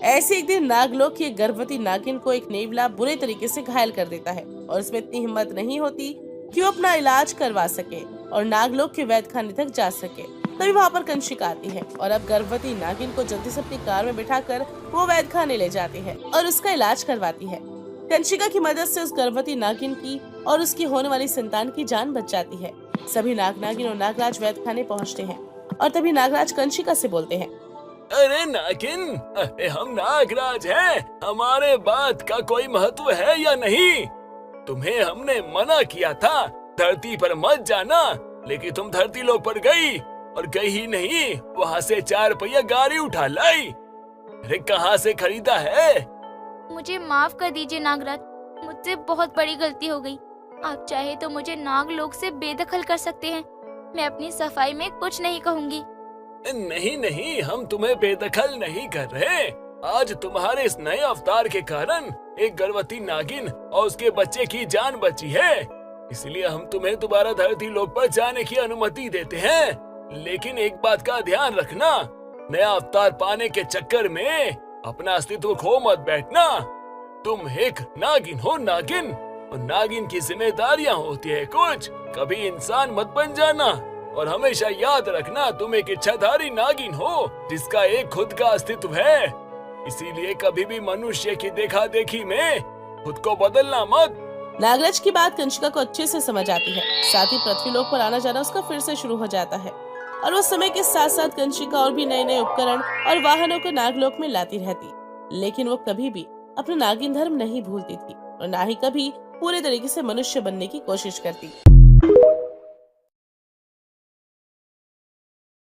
ऐसे एक दिन नागलोक की एक गर्भवती नागिन को एक नेवला बुरे तरीके से घायल कर देता है और उसमें इतनी हिम्मत नहीं होती कि वो अपना इलाज करवा सके और नागलोक के वैद्य खाने तक जा सके। तभी वहाँ पर कंशिका आती है और अब गर्भवती नागिन को जल्दी से अपनी कार में बिठाकर वो वैद्य खाने ले जाती है और उसका इलाज करवाती है। कंशिका की मदद से उस गर्भवती नागिन की और उसकी होने वाली संतान की जान बच जाती है। सभी नागिन और नागराज वैद्य खाने पहुँचते हैं और तभी नागराज कंशिका से बोलते हैं, अरे नागिन, अरे हम नागराज हैं, हमारे बात का कोई महत्व है या नहीं? तुम्हें हमने मना किया था धरती पर मत जाना, लेकिन तुम धरती लोक पर गई और गई ही नहीं, वहाँ से 4 पहिया गाड़ी उठा लाई। अरे कहाँ से खरीदा है? मुझे माफ कर दीजिए नागराज, मुझसे बहुत बड़ी गलती हो गई। आप चाहे तो मुझे नागलोक से बेदखल कर सकते हैं, मैं अपनी सफाई में कुछ नहीं कहूँगी। नहीं नहीं, हम तुम्हें बेदखल नहीं कर रहे। आज तुम्हारे इस नए अवतार के कारण एक गर्भवती नागिन और उसके बच्चे की जान बची है, इसलिए हम तुम्हें दोबारा धरती लोक पर जाने की अनुमति देते हैं। लेकिन एक बात का ध्यान रखना, नया अवतार पाने के चक्कर में अपना अस्तित्व खो मत बैठना। तुम एक नागिन हो नागिन, और नागिन की जिम्मेदारियाँ होती है कुछ, कभी इंसान मत बन जाना। और हमेशा याद रखना, तुम एक इच्छाधारी नागिन हो जिसका एक खुद का अस्तित्व है, इसीलिए कभी भी मनुष्य की देखा देखी में खुद को बदलना मत। नागराज की बात कंशिका को अच्छे से समझ आती है। साथ ही पृथ्वीलोक पर आना जाना उसका फिर से शुरू हो जाता है और वो समय के साथ साथ कंशिका और भी नए नए उपकरण और वाहनों को नागलोक में लाती रहती। लेकिन वो कभी भी अपना नागिन धर्म नहीं भूलती थी और ना ही कभी पूरे तरीके से मनुष्य बनने की कोशिश करती।